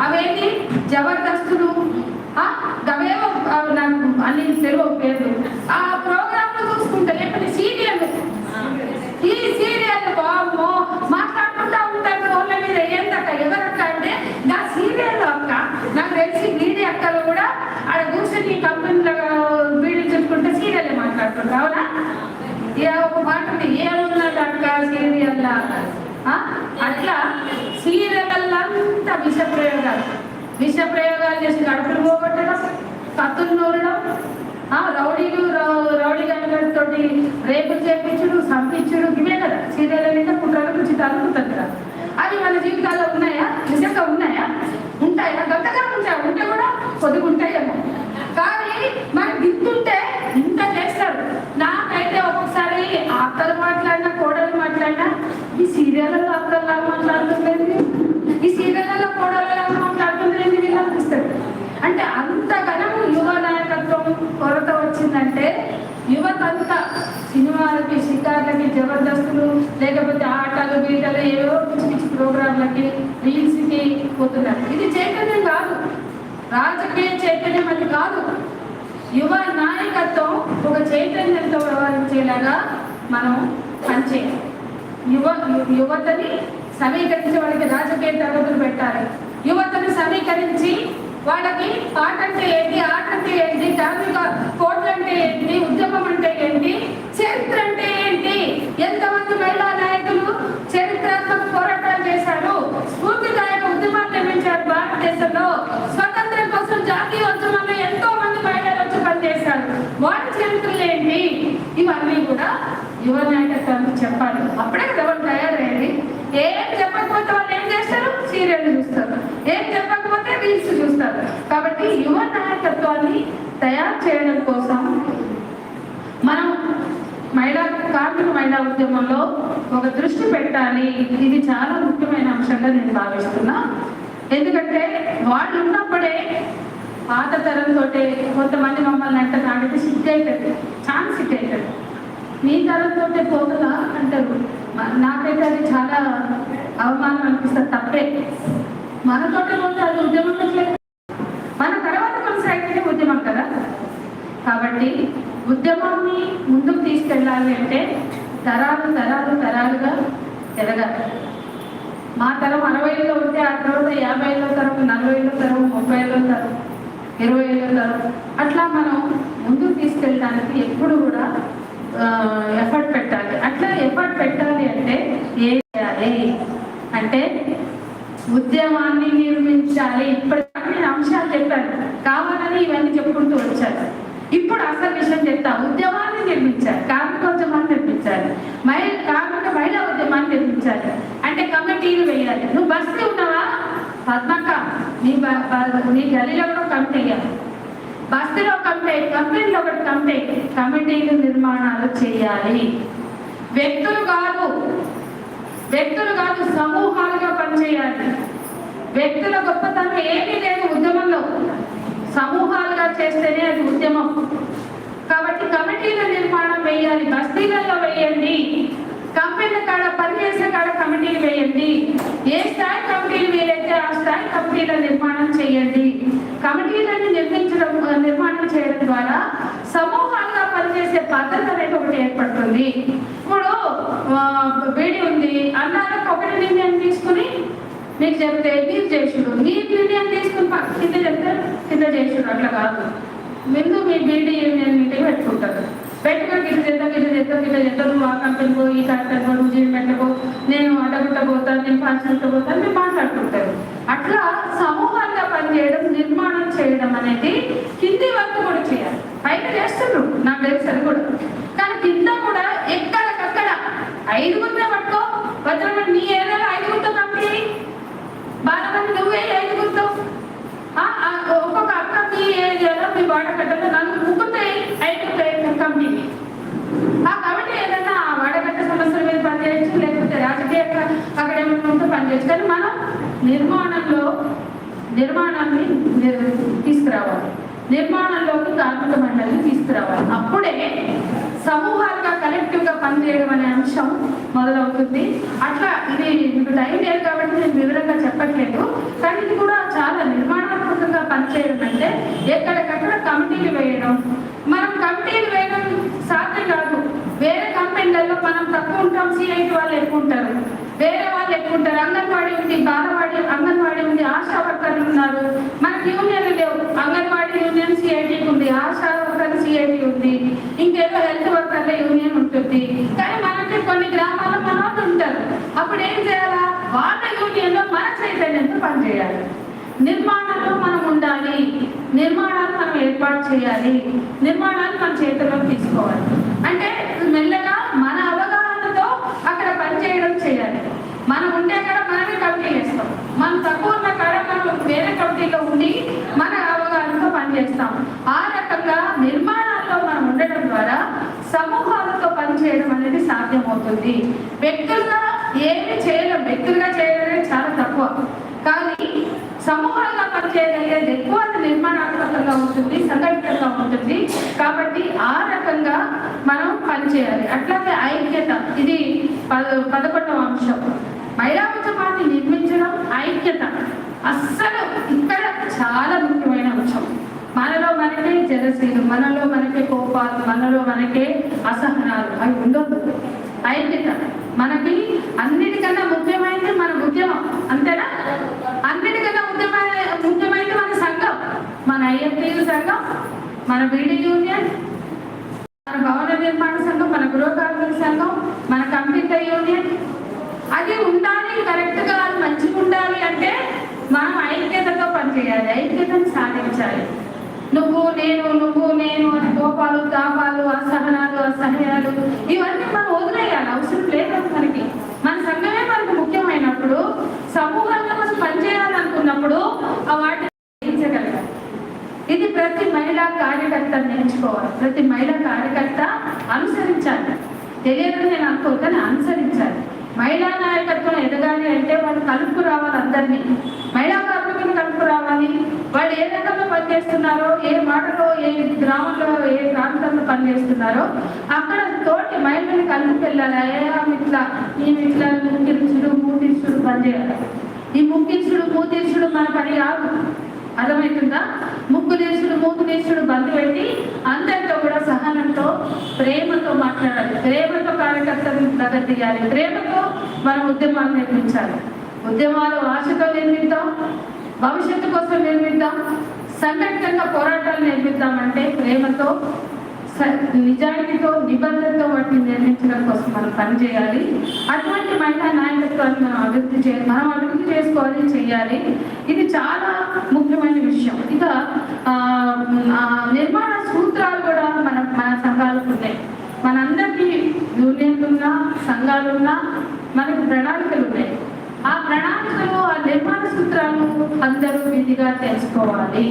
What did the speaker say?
అవేంటి జబర్దస్తులు, అవేవో నాకు అన్ని తెలుగు పేర్లు. ఆ ప్రోగ్రాంలు చూసుకుంటే లేకపోతే సీరియల్, ఈ సీరియల్ బాబో మాట్లాడుకుంటా ఉంటారు వాళ్ళ మీద. ఏంటక్క ఎవరక్క అంటే నా సీరియల్ అక్క. నాకు తెలిసి బీడీ అక్కలు కూడా ఆడ కూర్చొని కంపెనీలో బీడీ చెప్పుకుంటే సీరియల్ మాట్లాడుతుంటారు. అవునా? ఒక మాట ఏమున్నది అక్క సీరియల్. అట్లా సీరియల్లంతా విషప్రయోగాలు చేసి కడుపులు పోగొట్టడం, కత్తులు నూరడం, రౌడీ గంటలతోటి రేపులు చేపించుడు, సంపించుడు, ఇవే కదా సీరియల్ మీద కుట్రలు కుచితాలు ఉంటుంది కదా. అవి మన జీవితాల్లో ఉన్నాయా? నిజంగా ఉన్నాయా? ఉంటాయా? గంటగా ఉంటాయా? ఉంటే కూడా కొద్దిగా ఉంటాయేమో. కానీ మనకి దిద్దుంటే ఇంత చేస్తారు. నాకైతే ఒక్కొక్కసారి అత్తలు మాట్లాడినా కోడలు మాట్లాడినా ఈ సీరియల్లో అత్తల్లాగా మాట్లాడుతుంది, ఈ సీరియల్లో కోడలలాగా మాట్లాడుతుంది వీళ్ళు అనిపిస్తుంది. అంటే అంతగానము యువ నాయకత్వం కొరత వచ్చిందంటే యువత అంతా సినిమాలకి, షికార్లకి, జబర్దస్తులు, లేకపోతే ఆటలు, బీటలు, ఏవో పిచ్చి పిచ్చి ప్రోగ్రాంలకి, రీల్స్కి పోతున్నారు. ఇది చైతన్యం కాదు, రాజకీయ చైతన్యం అది కాదు. యువ నాయకత్వం ఒక చైతన్యంతో వ్యవహరించేలాగా మనం పనిచేయాలి. యువతని సమీకరించి వాళ్ళకి రాజకీయ తరగతులు పెట్టాలి. యువతను సమీకరించి వాళ్ళకి పాట అంటే ఏంటి, ఆట అంటే ఏంటి, కార్మిక కోట్లు అంటే ఏంటి, ఉద్యమం అంటే ఏంటి, చరిత్ర అంటే ఏంటి, ఎంతమంది మహిళా నాయకులు చరిత్రాత్మక పోరాటాలు చేశారు, స్ఫూర్తిదాయక ఉద్యమాలు నిర్మించారు భారతదేశంలో. స్వతంత్రం కోసం జాతీయోద్యమంలో ఎంతో మంది మహిళలు వచ్చి పనిచేశారు. వాళ్ళ చరిత్రలు ఏంటి, ఇవన్నీ కూడా యువ నాయకత్వానికి చెప్పాలి. అప్పుడే కదా వాళ్ళు తయారయ్యేది. ఏం చెప్పకపోతే వాళ్ళు ఏం చేస్తారు? సీరియల్ చూస్తారు. ఏం చెప్పకపోతే రీల్స్ చూస్తారు. కాబట్టి యువ నాయకత్వాన్ని తయారు చేయడం కోసం మనం కార్మిక మహిళా ఉద్యమంలో ఒక దృష్టి పెట్టాలి. ఇది చాలా ముఖ్యమైన అంశంగా నేను భావిస్తున్నా. ఎందుకంటే వాళ్ళు ఉన్నప్పుడే పాత తరంతో కొంతమంది మమ్మల్ని అంటే నాకైతే సిగ్గు అవుతుంది, చాలా సిగ్గు అవుతుంది. నీ తరంతో పోతుందా అంటారు. నాకైతే అది చాలా అవమానం అనిపిస్తుంది. తప్పే. మనతోటి పోతే అది ఉద్యమం లేదు, మన తర్వాత కొనసాగితే ఉద్యమం కదా. కాబట్టి ఉద్యమాన్ని ముందుకు తీసుకెళ్ళాలి అంటే తరాలుగా ఎదగాలి. మా తరం 60లో ఉంటే ఆ తర్వాత 50లో తరం, 40లో తరం, 30లో తరం, 20లో తరం, అట్లా మనం ముందుకు తీసుకెళ్ళడానికి ఎప్పుడు కూడా ఎఫర్ట్ పెట్టాలి. అట్లా ఎఫర్ట్ పెట్టాలి అంటే ఏం చేయాలి అంటే ఉద్యమాన్ని నిర్మించాలి. ఇప్పటికీ అంశాలు చెప్పాను, కావాలని ఇవన్నీ చెప్పుకుంటూ వచ్చారు. ఇప్పుడు అసలు విషయం చెప్తా. ఉద్యమాన్ని నిర్మించాలి, కార్మికోద్యమాన్ని నిర్మించాలి, కార్మిక మహిళా ఉద్యమాన్ని నిర్మించాలి. అంటే కమిటీలు వేయాలి. నువ్వు బస్తీ ఉన్నావా పద్మక్క, నీ గలీలో కూడా కమిటీ వేయాలి, బస్తీలో కమిటీ, కంపెనీలో ఒకటి కమిటీలు నిర్మాణాలు చేయాలి. వ్యక్తులు కాదు సమూహాలుగా పనిచేయాలి. వ్యక్తుల గొప్పతనం ఏమీ లేదు ఉద్యమంలో, సమూహాలుగా చేస్తేనే అది ఉద్యమం. కాబట్టి కమిటీల నిర్మాణం వేయాలి. బస్తీలలో వేయండి, కంపెనీల కాడ పనిచేసే కాడ కమిటీలు వేయండి. ఏ స్థాయి కమిటీలు వీలైతే ఆ స్థాయి కమిటీల నిర్మాణం చేయండి. కమిటీలను నిర్మాణం చేయడం ద్వారా సమూహాలుగా పనిచేసే పద్ధతి అనేది ఒకటి ఏర్పడుతుంది. ఇప్పుడు బీడీ ఉంది అన్నారకు ఒకటి నిర్ణయం తీసుకుని మీకు చెప్తే మీరు చేసుడు, మీ నిర్ణయం తీసుకుని కింద చెప్తే కింద చేసుడు, అట్లా కాదు. ముందు మీ బీడీ యూనియన్ మీటింగ్ పెట్టుకుంటారు. పెట్టుకొని గిట్ల చేద్దాం నువ్వు ఆ కంపెనీ పో, ఈ కంపెనీ పో, నువ్వు జీవిపెట్టబో, నేను అడగుట్ట పోతాను, నేను పాల్చుకుంటూ పోతాను, మీరు మాట్లాడుకుంటారు. అట్లా సమూహాలుగా పనిచేయడం, నిర్మాణం చేయడం అనేది కింది వరకు కూడా చేయాలి. పైన చేస్తున్నారు నాకు తెలుసు అది కూడా, కానీ కింద కూడా ఎక్కడికక్కడ 5 పట్టుకో వజ్రమని నీ ఏరియాలో 5 కంపెనీ బాగా మంది నువ్వే 5 ఒక్కొక్క అక్క మీ ఏరియాలో మీ వాడకట్టలో 4 కంపెనీ. ఆ కమిటీ ఏదైనా వాడకట్ట సమస్యల మీద పనిచేయచ్చు, లేకపోతే రాజకీయ అక్కడ ఏమైనా పనిచేయచ్చు. కానీ మనం నిర్మాణాన్ని తీసుకురావాలి. నిర్మాణంలోకి కార్మిక మండలిని తీసుకురావాలి. అప్పుడే సమూహాలుగా కలెక్టివ్గా పనిచేయడం అనే అంశం మొదలవుతుంది. అట్లా ఇది మీకు టైం లేదు కాబట్టి నేను వివరంగా చెప్పట్లేదు, కానీ ఇది కూడా చాలా నిర్మాణాత్మకంగా పనిచేయడం అంటే ఎక్కడికక్కడ కమిటీలు వేయడం. మనం కమిటీలు వేయడం సాధ్యం కాదు. వేరే కంపెనీలలో మనం తక్కువ ఉంటాం, సిఐటి వాళ్ళు ఎక్కువ ఉంటారు, వేరే వాళ్ళు ఎక్కువ ఉంటారు. అంగన్వాడీ ఉంది, అంగన్వాడీ ఉంది, ఆశా వర్కర్లు ఉన్నారు. మనకి యూనియన్లు లేవు. అంగన్వాడీ యూనియన్ సిఐటికి ఉంది, ఆశా వర్కర్ సిఐటి ఉంది, ఇంకేదో హెల్త్ వర్కర్ల యూనియన్ ఉంటుంది. కానీ మనకి కొన్ని గ్రామాల్లో మన వాళ్ళు ఉంటారు. అప్పుడు ఏం చేయాలా? వాళ్ళ యూనియన్లో మన చైతన్యంతో పనిచేయాలి. నిర్మాణంలో మనం ఉండాలి, నిర్మాణాలు మనం ఏర్పాటు చేయాలి, నిర్మాణాలు మన చేతుల్లో తీసుకోవాలి. అంటే మెల్లగా మన అవగాహనతో అక్కడ పనిచేయడం చేయాలి. మనం ఉంటే కూడా మనమే కమిటీ చేస్తాం. మనం తక్కువ ఉన్న కాడ మనం వేరే కమిటీలో ఉండి మన అవగాహనతో పనిచేస్తాం. ఆ రకంగా నిర్మాణాల్లో మనం ఉండడం ద్వారా సమూహాలతో పనిచేయడం అనేది సాధ్యమవుతుంది. వ్యక్తులుగా ఏమి చేయలేం, వ్యక్తులుగా చేయడం చాలా తక్కువ, కానీ సమూహాలుగా పనిచేయగలిగేది ఎక్కువ నిర్మాణాత్మకంగా ఉంటుంది, సంఘటితంగా ఉంటుంది. కాబట్టి ఆ రకంగా మనం పనిచేయాలి. అట్లాగే ఐక్యత, ఇది 11వ అంశం. మహిళా ఉద్యమాన్ని నిర్మించడం, ఐక్యత అస్సలు ఇక్కడ చాలా ముఖ్యమైన అంశం. మనలో మనకే జలసీలు, మనలో మనకే కోపాలు, మనలో మనకే అసహనాలు అవి ఉండొద్దు. ఐక్యత మనకి అన్నిటికన్నా ముఖ్యమైనది మన ఉద్యమం, అంతేనా? అన్నిటికన్నా ముఖ్యమైనది మన సంఘం, మన ఐఎఫ్టీయు సంఘం, మన బీడీ యూనియన్, మన భవన నిర్మాణ సంఘం, మన గృహ కార్మిక సంఘం, మన కంప్యూటర్ యూనియన్. అది ఉండాలి, కరెక్ట్గా అది మంచిగా ఉండాలి అంటే మనం ఐక్యతతో పనిచేయాలి, ఐక్యతను సాధించాలి. నువ్వు నేను అని కోపాలు, తాపాలు, అసహనాలు, అసహ్యాలు ఇవన్నీ మనం వదిలేయాలి, అవసరం లేదు మనకి. మన సంఘమే మనకు ముఖ్యమైనప్పుడు, సమూహంగా మనం పనిచేయాలనుకున్నప్పుడు వాటిని గ్రహించగలగాలి. ఇది ప్రతి మహిళా కార్యకర్త నేర్చుకోవాలి, ప్రతి మహిళా కార్యకర్త అనుసరించాలి. తెలియదని నేను అనుకోవద్దని అనుసరించాలి. మహిళా నాయకత్వం ఎదగాలి అంటే వాళ్ళు కలుపు రావాలి, అందరినీ మహిళా కార్మికులు కలుపు రావాలి. వాళ్ళు ఏ రకంగా పనిచేస్తున్నారో, ఏ మాటలో, ఏ గ్రామంలో, ఏ ప్రాంతంలో పనిచేస్తున్నారో అక్కడ తోటి మహిళని కలుపు వెళ్ళాలి. ఈమె ఇట్లా ముక్కించుడు, మూతించుడు పనిచేయాలి. ఈ ముక్కించుడు, మూతించుడు మన పని కాదు, అర్థమవుతుందా? ముక్కు తీసుడు, మూకు తీసుడు బంద్ పెట్టి అందరితో కూడా సహనంతో, ప్రేమతో మాట్లాడాలి. ప్రేమతో కార్యకర్తలను ప్రగతియాలి. ప్రేమతో మనం ఉద్యమాలు నిర్మించాలి. ఉద్యమాలు ఆశతో నిర్మిద్దాం, భవిష్యత్తు కోసం నిర్మిద్దాం, సంఘటితంగా పోరాటాలు నిర్మిద్దామంటే ప్రేమతో, నిజాయితీతో, నిబంధనతో వాటిని నిర్మించడం కోసం మనం పనిచేయాలి. అటువంటి మహిళా నాయకత్వాన్ని మనం అభివృద్ధి చేసుకోవాలి, చేయాలి. ఇది చాలా ముఖ్యమైన విషయం. ఇక నిర్మాణ సూత్రాలు కూడా మన సంఘాలకు ఉన్నాయి. మనందరికీ యూనియన్లున్నా, సంఘాలున్నా మనకు ప్రణాళికలు ఉన్నాయి. ఆ ప్రణాళికలు, ఆ నిర్మాణ సూత్రాలు అందరూ విధిగా తెలుసుకోవాలి.